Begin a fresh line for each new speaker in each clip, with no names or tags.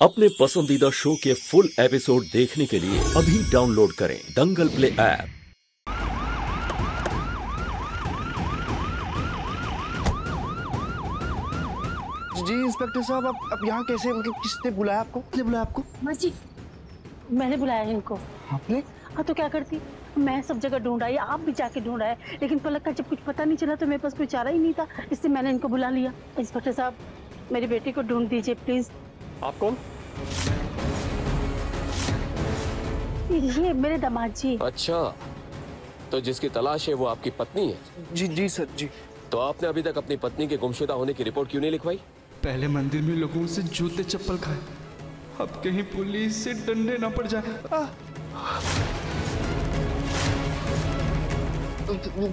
अपने पसंदीदा शो के फुल एपिसोड देखने के लिए अभी डाउनलोड करें दंगल प्ले ऐप।
जी इंस्पेक्टर साहब, आप यहाँ कैसे, मतलब किसने बुलाया आपको? किसने बुलाया आपको?
बस जी, मैंने बुलाया है इनको।
आपने?
हाँ तो क्या करती, मैं सब जगह ढूंढा है, आप भी जाके ढूंढा है, लेकिन पलक का जब कुछ पता नहीं चला तो मेरे पास कोई चारा ही नहीं था, इसलिए मैंने इनको बुला लिया। इंस्पेक्टर साहब, मेरी बेटी को ढूंढ दीजिए प्लीज।
आप कौन?
ये मेरे दामाद जी।
अच्छा, तो जिसकी तलाश है वो आपकी पत्नी है?
जी सर जी।
तो आपने अभी तक अपनी पत्नी के गुमशुदा होने की रिपोर्ट क्यों नहीं लिखवाई?
पहले मंदिर में लोगों से जूते चप्पल खाए, अब कहीं पुलिस से डंडे ना पड़ जाए।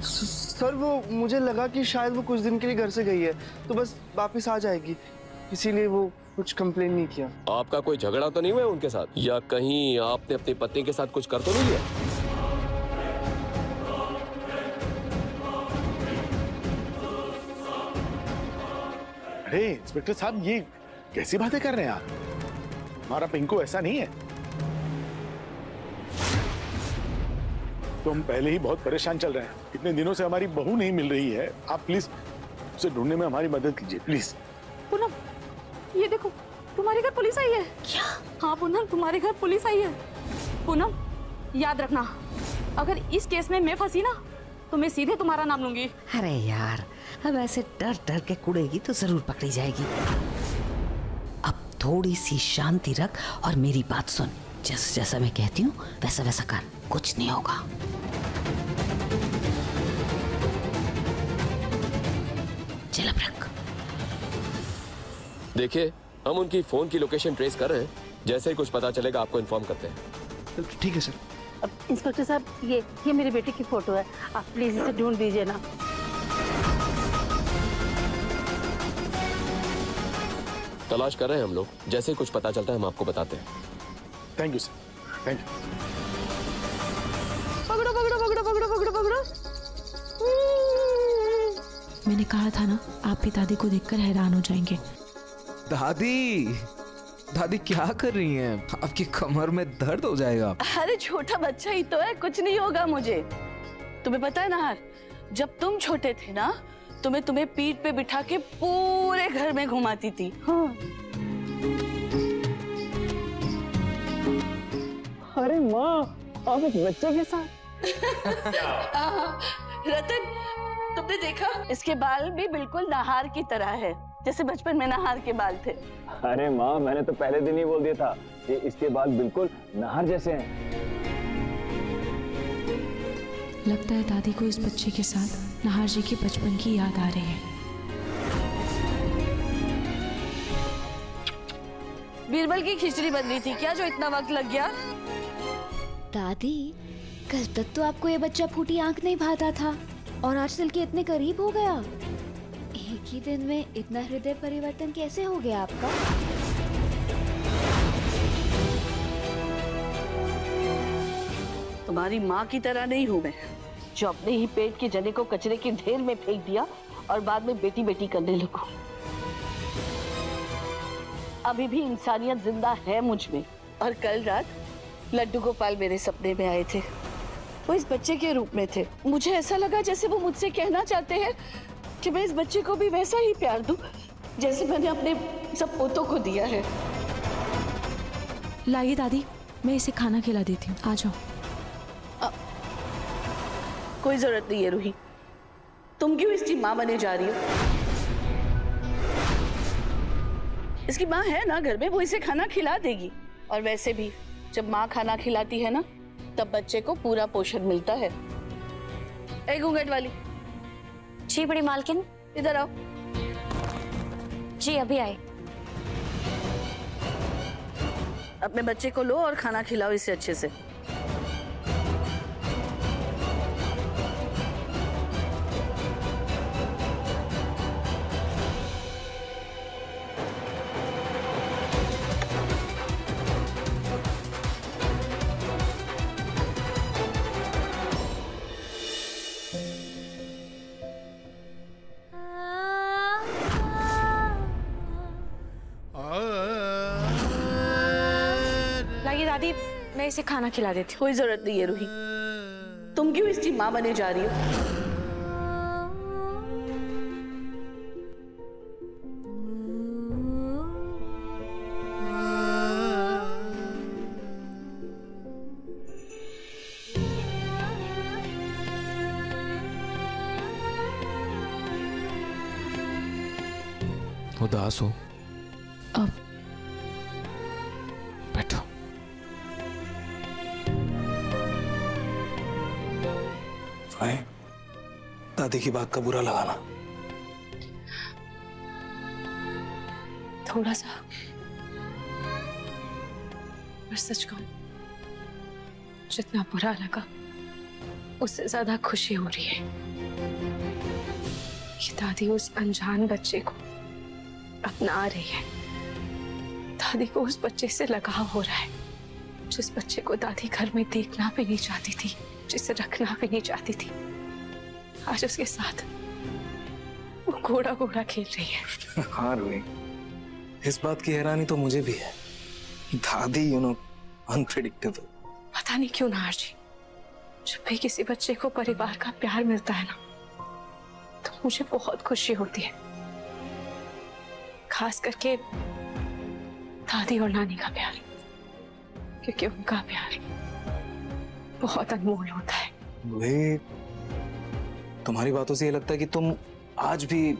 सर वो मुझे लगा कि शायद वो कुछ दिन के लिए घर से गई है, तो बस वापस आ जाएगी, इसीलिए वो कुछ कंप्लेन नहीं किया।
आपका कोई झगड़ा तो नहीं हुआ उनके साथ, या कहीं आपने अपनी पत्नी के साथ कुछ कर तो नहीं लिया?
अरे इंस्पेक्टर साहब, ये कैसी बातें कर रहे हैं आप? हमारा पिंकू ऐसा नहीं है। तो हम पहले ही बहुत परेशान चल रहे हैं, इतने दिनों से हमारी बहू नहीं मिल रही है, आप प्लीज उसे ढूंढने में हमारी मदद कीजिए प्लीज।
पूनम, ये देखो तुम्हारे घर पुलिस आई है।
क्या?
हाँ पूनम, तुम्हारे घर पुलिस आई है। पूनम याद रखना, अगर इस केस में मैं फंसी ना तो मैं सीधे तुम्हारा नाम लूंगी।
अरे यार, अब ऐसे डर डर के कुड़ेगी तो जरूर पकड़ी जाएगी। अब थोड़ी सी शांति रख और मेरी बात सुन। जैसा जैसा मैं कहती हूँ वैसा वैसा कर, कुछ नहीं होगा। चल अब रख।
देखिए, हम उनकी फोन की लोकेशन ट्रेस कर रहे हैं, जैसे ही कुछ पता चलेगा आपको इन्फॉर्म करते हैं।
ठीक है सर।
अब इंस्पेक्टर साहब, ये मेरी बेटी की फोटो है, आप प्लीज इसे ढूंढ दीजिए ना।
तलाश कर रहे हैं हम लोग, जैसे ही कुछ पता चलता है हम आपको बताते हैं।
Thank you sir, thank you.
पकड़ो पकड़ो पकड़ो पकड़ो पकड़ो पकड़ो।
मैंने कहा था ना, आप भी दादी को देखकर हैरान हो जाएंगे।
दादी, दादी क्या कर रही हैं? आपकी कमर में दर्द हो जाएगा।
अरे छोटा बच्चा ही तो है, कुछ नहीं होगा मुझे। तुम्हें पता है ना, जब तुम छोटे थे ना तो मैं तुम्हें पीठ पे बिठा के पूरे घर में घुमाती थी। हाँ।
अरे माँ, आप एक बच्चे के साथ?
रतन, तुमने देखा, इसके बाल भी बिल्कुल नाहार की तरह है, जैसे बचपन में नाहार के बाल थे।
अरे माँ, मैंने तो पहले दिन ही बोल दिया था कि इसके बाल बिल्कुल नाहर जैसे हैं।
लगता है दादी को इस बच्चे के साथ नाहर जी के बचपन की याद आ रही है।
बीरबल की खिचड़ी बन रही थी क्या, जो इतना वक्त लग गया?
दादी, कल तक तो आपको ये बच्चा फूटी आंख नहीं भाता था और आज दिल के इतने करीब हो गया। एक ही दिन में इतना हृदय परिवर्तन कैसे हो गया आपका?
तुम्हारी माँ की तरह नहीं हूँ मैं, जो अपने ही पेट के जने को कचरे के ढेर में फेंक दिया और बाद में बेटी बेटी करने लगो। अभी भी इंसानियत जिंदा है मुझ में। और कल रात लड्डू गोपाल मेरे सपने में आए थे, वो इस बच्चे के रूप में थे। मुझे ऐसा लगा जैसे वो मुझसे कहना चाहते हैं कि मैं इस बच्चे को भी वैसा ही प्यार दूं जैसे मैंने अपने सब पोतों को दिया है।
लाइए दादी, मैं इसे खाना खिला देती हूँ, आ जाओ।
कोई जरूरत नहीं है रूही, तुम क्यों इसकी माँ बने जा रही हो? इसकी माँ है ना घर में, वो इसे खाना खिला देगी। और वैसे भी जब माँ खाना खिलाती है ना, तब बच्चे को पूरा पोषण मिलता है। ए घूंघट वाली।
जी बड़ी मालकिन।
इधर आओ।
जी अभी आए।
अपने बच्चे को लो और खाना खिलाओ इसे अच्छे से।
दादी मैं इसे खाना खिला देती हूँ।
कोई जरूरत नहीं है रूही, तुम क्यों इसकी माँ बने जा रही हो?
उदास हो?
अब
बैठो।
भाई, दादी की बात का बुरा लगाना।
थोड़ा सा, पर सच कहूं, जितना बुरा लगा उससे ज्यादा खुशी हो रही है कि दादी उस अनजान बच्चे को अपना रही है। दादी को उस बच्चे से लगाव हो रहा है, जिस बच्चे को दादी घर में देखना भी नहीं चाहती थी, जिसे रखना भी नहीं चाहती थी। आज उसके साथ वो घोड़ा घोड़ा खेल रही है।
हाँ रूही, इस बात की हैरानी तो मुझे भी है। दादी अनप्रेडिक्टेबल।
पता नहीं क्यों नार जी, जब भी किसी बच्चे को परिवार का प्यार मिलता है ना, तो मुझे बहुत खुशी होती है। खास करके दादी और नानी का प्यार, क्योंकि उनका प्यार बहुत अनमोल होता है।
रूही, तुम्हारी बातों से ये लगता है कि तुम आज भी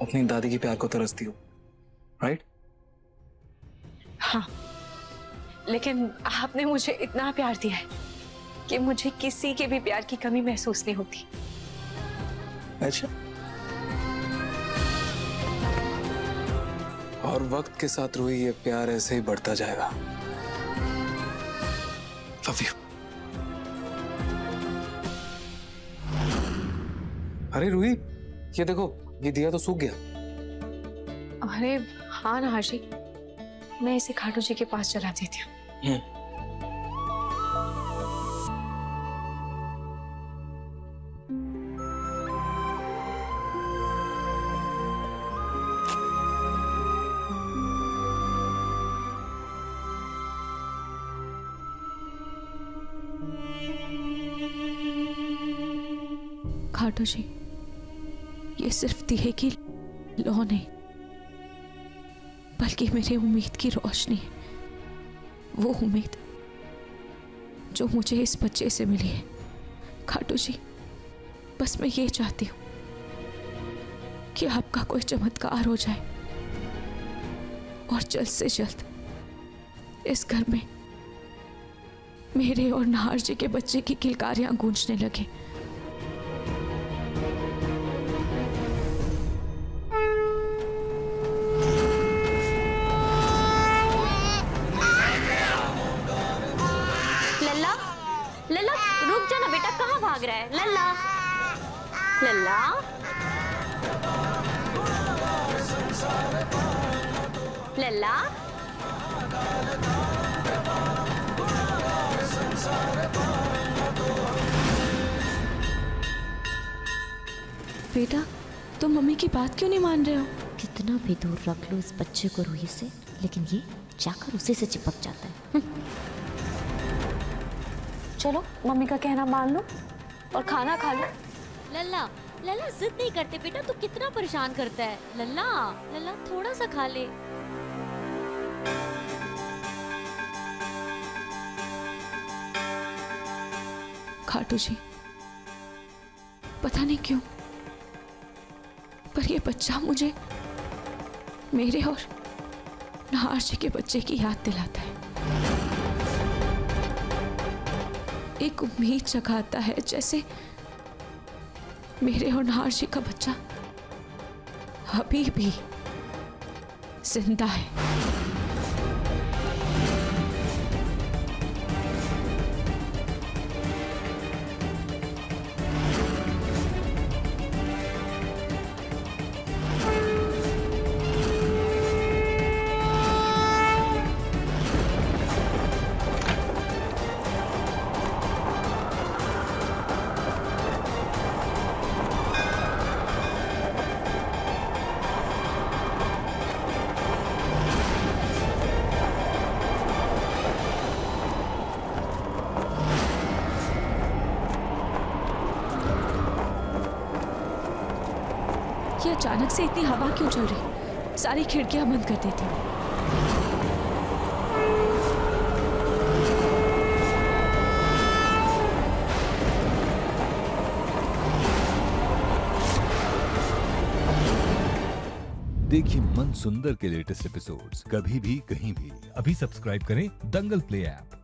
अपनी दादी के प्यार को तरसती हो, राइट?
हाँ, लेकिन आपने मुझे इतना प्यार दिया है कि मुझे किसी के भी प्यार की कमी महसूस नहीं होती।
अच्छा, और वक्त के साथ रूही ये प्यार ऐसे ही बढ़ता जाएगा। Love you. अरे रूही, ये देखो, ये दिया तो सूख गया।
अरे हाँ नार जी, मैं इसे खाटू जी के पास चला देती हूँ।
खाटू जी, ये सिर्फ दिए की लौ नहीं, बल्कि मेरी उम्मीद की रोशनी है। वो उम्मीद जो मुझे इस बच्चे से मिली है। खाटू जी, बस मैं ये चाहती हूँ कि आपका कोई चमत्कार हो जाए और जल्द से जल्द इस घर में मेरे और नाहर जी के बच्चे की किलकारियां गूंजने लगे।
लल्ला, रुक जा ना बेटा, कहाँ भाग रहा है? लल्ला, लल्ला, लल्ला,
बेटा, तुम मम्मी की बात क्यों नहीं मान रहे हो?
कितना भी दूर रख लो इस बच्चे को रूही से, लेकिन ये जाकर उसी से चिपक जाता है।
चलो मम्मी का कहना मान लो और खाना खा लो।
लल्ला, लल्ला जिद नहीं करते बेटा, तू कितना परेशान करता है। लल्ला, लल्ला थोड़ा सा खा ले।
खाटू जी, पता नहीं क्यों, पर ये बच्चा मुझे मेरे और नाहर जी के बच्चे की याद दिलाता है। एक उम्मीद जगाता है, जैसे मेरे और नाहर जी का बच्चा अभी भी जिंदा है। ये अचानक से इतनी हवा क्यों चल रही? सारी खिड़कियां बंद कर देती हूँ।
देखिए मन सुंदर के लेटेस्ट एपिसोड्स कभी भी कहीं भी। अभी सब्सक्राइब करें दंगल प्ले ऐप।